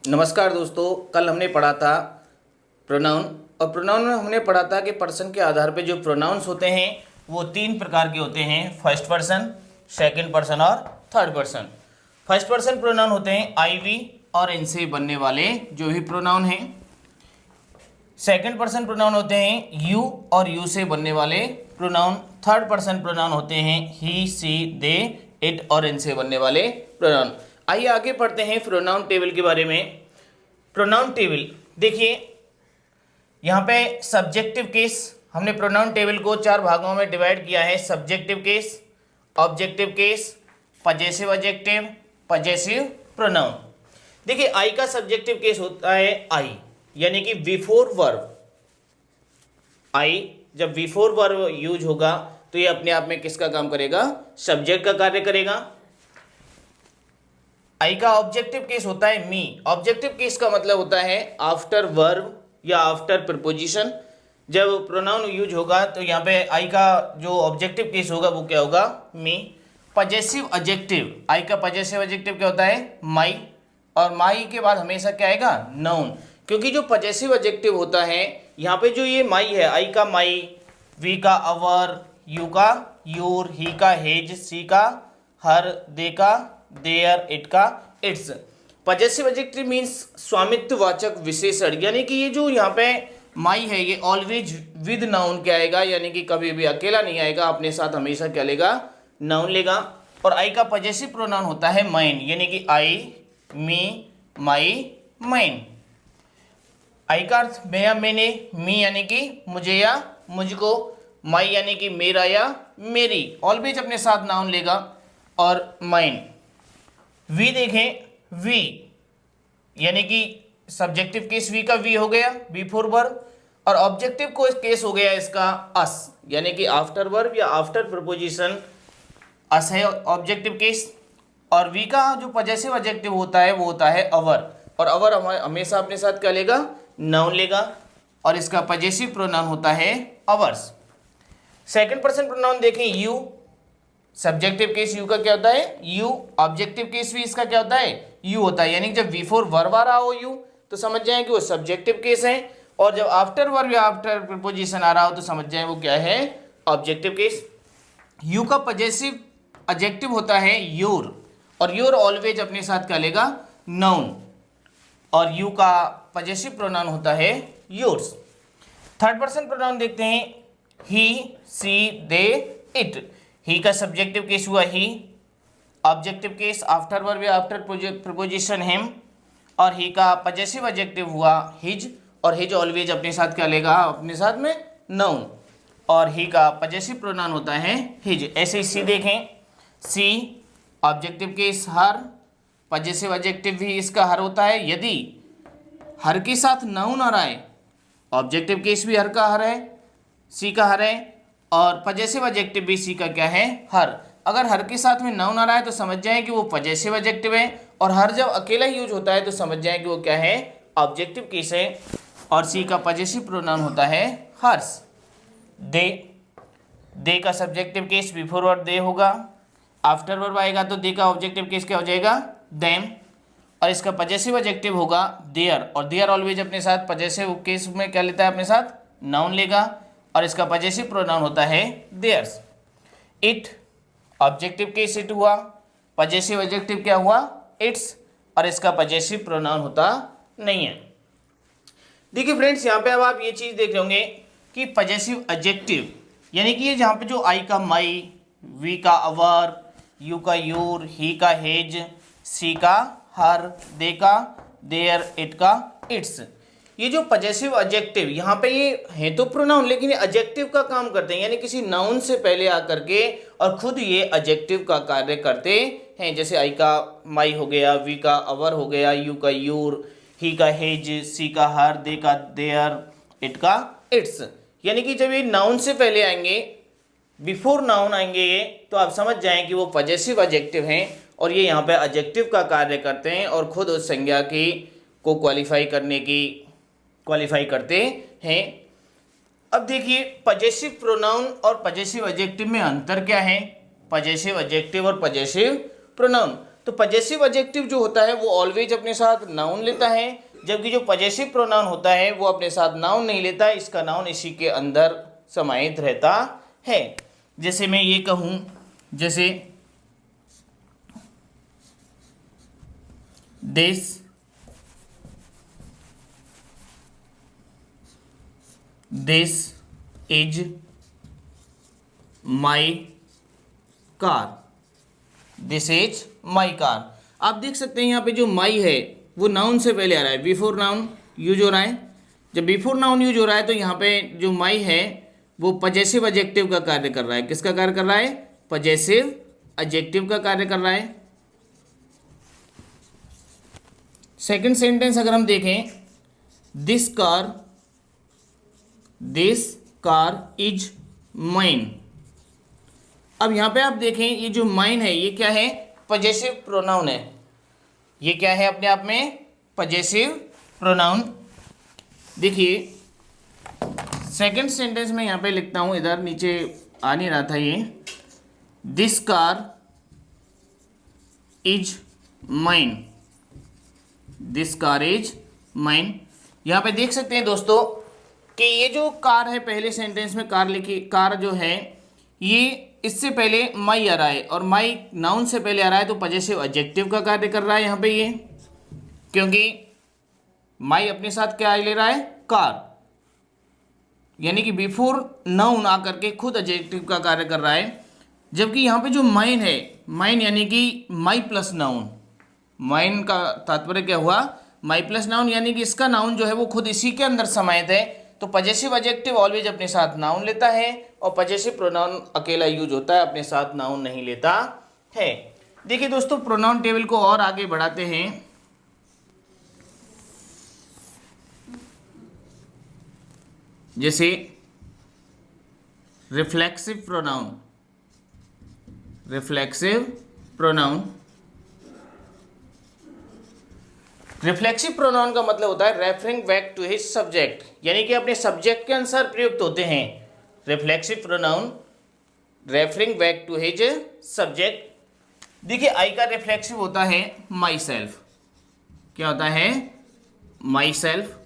नमस्कार दोस्तों, कल हमने पढ़ा था प्रोनाउन। और प्रोनाउन में हमने पढ़ा था कि पर्सन के आधार पे जो प्रोनाउंस होते हैं वो तीन प्रकार के होते हैं, फर्स्ट पर्सन, सेकंड पर्सन और third person. First person pronoun होते हैं आई वी और इनसे बनने वाले जो भी प्रोनाउन हैं। सेकंड पर्सन प्रोनाउन होते हैं यू और यू से बनने वाले प्रोनाउन। थर्ड पर्सन प्रोनाउन होते हैं ही, सी, दे, इट और इनसे बनने वाले प्रोनाउन। आइए आगे पढ़ते हैं प्रोनाउन टेबल के बारे में। प्रोनाउन टेबल देखिए, यहाँ पे सब्जेक्टिव केस, हमने प्रोनाउन टेबल को चार भागों में डिवाइड किया है। Subjective case, objective case, possessive adjective, possessive pronoun. देखिए आई का सब्जेक्टिव केस होता है आई, यानी कि बिफोर वर्ब। आई जब बिफोर वर्ब यूज होगा तो ये अपने आप में किसका काम करेगा? सब्जेक्ट का कार्य करेगा। आई का ऑब्जेक्टिव केस होता है मी। ऑब्जेक्टिव केस का मतलब होता है आफ्टर वर्ब या आफ्टर प्रपोजिशन जब प्रोनाउन यूज होगा तो यहाँ पे आई का जो ऑब्जेक्टिव केस होगा वो क्या होगा? मी। पजेसिव एडजेक्टिव, आई का पजेसिव एडजेक्टिव क्या होता है? माई। और माई के बाद हमेशा क्या आएगा? नाउन। क्योंकि जो पजेसिव एडजेक्टिव होता है यहाँ पे जो ये माई है, आई का माई, वी का अवर, यू का योर, ही का हेज, सी का हर, दे का देयर, इट का इट्स। पजेसिव एडजेक्टिव मीन्स स्वामित्ववाचक विशेषण, यानी कि ये जो यहाँ पे माई है ये ऑलवेज विद नाउन क्या आएगा, यानी कि कभी भी अकेला नहीं आएगा, अपने साथ हमेशा क्या लेगा? नाउन लेगा। और आई का पजेसिव प्रोनाउन होता है माइन, यानी कि आई, मी, माई, माइन। आई का अर्थ मैं या मैंने, मी यानी कि मुझे या मुझको, माई यानी कि मेरा या मेरी, ऑलवेज अपने साथ नाउन लेगा। और माइन। वी देखें, वी यानी कि सब्जेक्टिव केस वी का वी हो गया बिफोर वर्ब, और ऑब्जेक्टिव को केस हो गया इसका अस, यानी कि आफ्टर वर्ब या आफ्टर प्रपोजिशन अस है ऑब्जेक्टिव केस। और वी का जो पजेसिव एडजेक्टिव होता है वो होता है अवर, और अवर हमेशा अपने साथ क्या लेगा? नाउन लेगा, और इसका पजेसिव प्रोनाउन होता है अवर्स। सेकंड पर्सन प्रोनाउन देखें, यू। सब्जेक्टिव केस यू का क्या होता है? यू। ऑब्जेक्टिव केस भी इसका क्या होता है? यू होता है, यानी कि जब बिफोर वर्ब आ रहा हो यू तो समझ जाए कि वो सब्जेक्टिव केस है, और जब आफ्टर वर्ब या आफ्टर प्रपोजिशन आ रहा हो तो समझ जाए वो क्या है? Objective case. यू का पजेसिव एडजेक्टिव होता है योर, और योर ऑलवेज अपने साथ क्या लेगा? नाउन, और यू का पजेसिव प्रोनाउन होता है योर्स। थर्ड पर्सन प्रोनाउन देखते हैं, ही, सी, दे, इट। ही का सब्जेक्टिव केस हुआ ही, ऑब्जेक्टिव केस आफ्टर वर्ब या आफ्टर प्रपोजिशन हिम, और ही का पजेसिव एडजेक्टिव हुआ हिज, और हिज ऑलवेज अपने साथ क्या लेगा? अपने साथ में नाउन, और ही का पजेसिव प्रोनाउन होता है हिज। ऐसे ही सी देखें, सी ऑब्जेक्टिव केस हर, पजेसिव एडजेक्टिव भी इसका हर होता है। यदि हर के साथ नाउन आ रहा है, ऑब्जेक्टिव केस भी हर का हर है, सी का हर है, और पजेसिव एडजेक्टिव भी सी का क्या है? हर। अगर हर के साथ में नाउन आ रहा है तो समझ जाएं कि वो पजेसिव एडजेक्टिव है, और हर जब अकेला यूज होता है तो समझ जाएं कि वो क्या है? ऑब्जेक्टिव केस है, और सी का पजेसिव प्रोनाउन होता है हर्स। दे, दे का सब्जेक्टिव केस बिफोर वर्ब दे होगा, आफ्टर वर्ब आएगा तो दे का ऑब्जेक्टिव केस क्या हो जाएगा? देम, और इसका पजेसिव एडजेक्टिव होगा देयर, और देयर ऑलवेज अपने साथ पजेसिव केस में क्या लेता है? अपने साथ नाउन लेगा, और इसका पजेसिव प्रोनाउन होता है theirs. It objective case it हुआ, पजेसिव एडजेक्टिव क्या हुआ? इट्स, और इसका पजेसिव प्रोनाउन होता नहीं है। देखिए फ्रेंड्स, यहाँ पे अब आप ये चीज़ देख रहे होंगे कि पजेसिव एडजेक्टिव यानी कि ये जहाँ पे जो आई का माई, वी का अवर, यू का योर, ही का हेज, सी का हर, दे का देयर, इट का इट्स, ये जो पजेसिव एडजेक्टिव यहाँ पे ये है तो प्रोनाउन, लेकिन ये एडजेक्टिव का काम करते हैं, यानी किसी नाउन से पहले आकर के और खुद ये एडजेक्टिव का कार्य करते हैं। जैसे आई का माई हो गया, वी का अवर हो गया, यू का योर, ही का हेज, सी का हर, दे का देयर, इट का इट्स। यानी कि जब ये नाउन से पहले आएंगे, बिफोर नाउन आएंगे ये, तो आप समझ जाएं कि वो पजेसिव एडजेक्टिव हैं, और ये यहाँ पे एडजेक्टिव का कार्य करते हैं और खुद उस संज्ञा की को क्वालिफाई करते हैं। अब देखिए पजेसिव प्रोनाउन और पजेसिव एडजेक्टिव में अंतर क्या है? पजेसिव एडजेक्टिव और पजेसिव प्रोनाउन। तो पजेसिव एडजेक्टिव जो होता है वो ऑलवेज अपने साथ नाउन लेता है, जबकि जो पजेसिव प्रोनाउन होता है वो अपने साथ नाउन नहीं लेता, इसका नाउन इसी के अंदर समाहित रहता है। जैसे मैं ये कहूँ, जैसे this is my car, this is my car. आप देख सकते हैं यहाँ पे जो माई है वो नाउन से पहले आ रहा है, बिफोर नाउन यूज हो रहा है। जब बिफोर नाउन यूज हो रहा है तो यहाँ पे जो माई है वो पजेसिव एडजेक्टिव का कार्य कर रहा है। किसका कार्य कर रहा है? पजेसिव एडजेक्टिव का कार्य कर रहा है। सेकंड सेंटेंस अगर हम देखें, दिस कार इज माइन। अब यहाँ पे आप देखें ये जो माइन है ये क्या है? पजेसिव प्रोनाउन है। ये क्या है? अपने आप में पजेसिव प्रोनाउन। देखिए सेकंड सेंटेंस में यहाँ पे लिखता हूँ, इधर नीचे आ नहीं रहा था ये, this car is mine, this car is mine. यहाँ पे देख सकते हैं दोस्तों कि ये जो कार है, पहले सेंटेंस में कार लिखी, कार जो है ये इससे पहले माई आ रहा है और माई नाउन से पहले आ रहा है, तो पजेसिव एडजेक्टिव का कार्य कर रहा है यहाँ पे ये, क्योंकि माई अपने साथ क्या ले रहा है? कार, यानी कि बिफोर नाउन आकर के खुद एडजेक्टिव का कार्य कर रहा है। जबकि यहाँ पे जो माइन है, माइन यानी कि माई प्लस नाउन, माइन का तात्पर्य क्या हुआ? माई प्लस नाउन, यानी कि इसका नाउन जो है वो खुद इसी के अंदर समाहित है। तो पजेसिव एडजेक्टिव ऑलवेज अपने साथ नाउन लेता है और पजेसिव प्रोनाउन अकेला यूज होता है, अपने साथ नाउन नहीं लेता है। देखिए दोस्तों प्रोनाउन टेबल को और आगे बढ़ाते हैं। जैसे reflexive pronoun, reflexive pronoun, reflexive pronoun का मतलब होता है referring back to his subject, यानी कि अपने सब्जेक्ट के अनुसार प्रयुक्त होते हैं। Reflexive pronoun referring back to his subject. देखिए आई का रिफ्लेक्सिव होता है माई सेल्फ। क्या होता है? My self.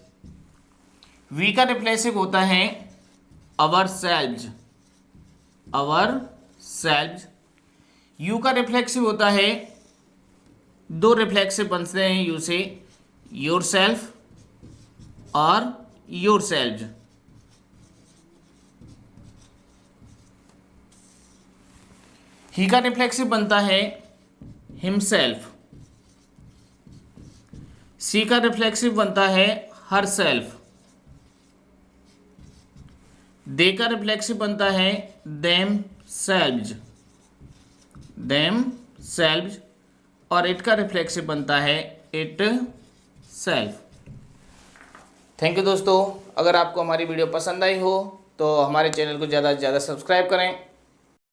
वी का रिफ्लेक्सिव होता है अवर सेल्व्स, अवर सेल्व्स। यू का रिफ्लेक्सिव होता है, दो रिफ्लेक्सिव बनते हैं यू से, योर सेल्फ और योर सेल्व्स। ही का रिफ्लेक्सिव बनता है हिमसेल्फ। सी का रिफ्लेक्सिव बनता है हर सेल्फ। दे का रिफ्लेक्सिव बनता है देम सेल्व्स, देम सेल्व्स। और इट का रिफ्लेक्सिव बनता है इट सेल्फ। थैंक यू दोस्तों। अगर आपको हमारी वीडियो पसंद आई हो तो हमारे चैनल को ज़्यादा से ज़्यादा सब्सक्राइब करें